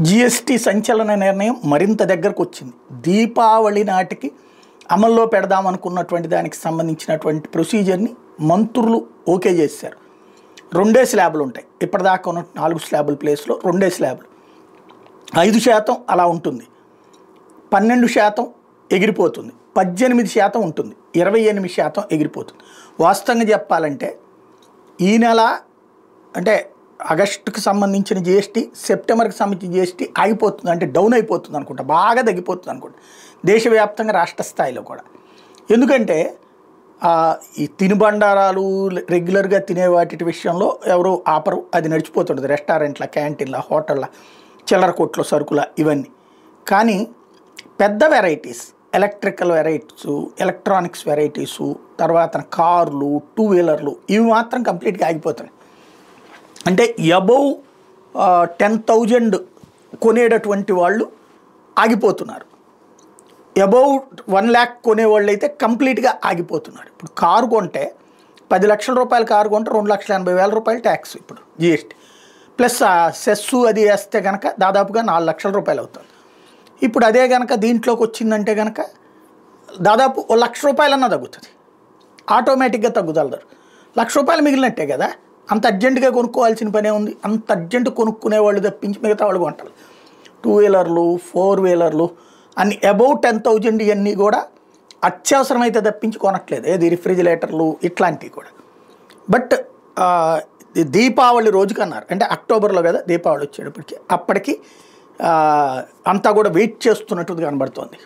GST సంచలన నిర్ణయం మరింత దగ్గరకు వచ్చింది. దీపావళి నాటికి అమల్లో పెడదామనుకున్నటువంటి దానికి సంబంధించినటువంటి ప్రొసీజర్ని మంత్రులు ఓకే చేశారు. 2 స్లాబులు ఉంటాయి. ఇప్పటిదాకా ఉన్న 4 స్లాబుల ప్లేస్లో 2 స్లాబులు. 5% అలా ఉంటుంది, 12% ఎగిరిపోతుంది, 18% ఉంటుంది, 28% ఎగిరిపోతుంది. వాస్తవంగా చెప్పాలంటే ఈ నెల అంటే ఆగస్టుకి సంబంధించిన జీఎస్టీ, సెప్టెంబర్కి సంబంధించిన జీఎస్టీ ఆగిపోతుంది, అంటే డౌన్ అయిపోతుంది అనుకుంటా, బాగా తగ్గిపోతుంది అనుకుంటా దేశవ్యాప్తంగా, రాష్ట్ర స్థాయిలో కూడా. ఎందుకంటే ఈ తినుబండారాలు రెగ్యులర్గా తినే వాటి విషయంలో ఎవరు ఆపరు, అది నడిచిపోతుంటుంది. రెస్టారెంట్ల, క్యాంటీన్ల, హోటళ్ళ, చిల్లర కొట్ల, సరుకుల ఇవన్నీ. కానీ పెద్ద varieties, electrical varieties, electronics varieties, తర్వాత కార్లు, 2 వీలర్లు ఇవి మాత్రం కంప్లీట్గా ఆగిపోతున్నాయి. అంటే అబౌవ్ 10,000 కొనేటటువంటి వాళ్ళు ఆగిపోతున్నారు. అబౌవ్ 1 lakh కొనేవాళ్ళు అయితే కంప్లీట్గా ఆగిపోతున్నారు. ఇప్పుడు కారు కొంటే 10 లక్షల రూపాయల కారు కొంటే 2,80,000 రూపాయలు ట్యాక్స్ ఇప్పుడు జిఎస్టీ, ప్లస్ సెస్సు అది వేస్తే కనుక దాదాపుగా 4 లక్షల రూపాయలు అవుతుంది. ఇప్పుడు అదే కనుక దీంట్లోకి వచ్చిందంటే కనుక దాదాపు 1 లక్ష రూపాయలన్నా తగ్గుతుంది, ఆటోమేటిక్గా తగ్గుదలరు. 1 లక్ష రూపాయలు మిగిలినట్టే కదా. అంత అర్జెంటుగా కొనుక్కోవాల్సిన పనే ఉంది. అంత అర్జెంటు కొనుక్కునే వాళ్ళు తప్పించి మిగతా వాళ్ళు కొంటారు. 2 వీలర్లు, 4 వీలర్లు అన్ని అబౌవ్ 10,000 ఇవన్నీ కూడా అత్యవసరమైతే తప్పించి కొనట్లేదు. ఏది రిఫ్రిజిరేటర్లు ఇట్లాంటివి కూడా. బట్ దీపావళి రోజుకన్నారు, అంటే అక్టోబర్లో కదా దీపావళి వచ్చేటప్పటికి, అప్పటికి అంతా కూడా వెయిట్ చేస్తున్నట్టుగా కనబడుతోంది.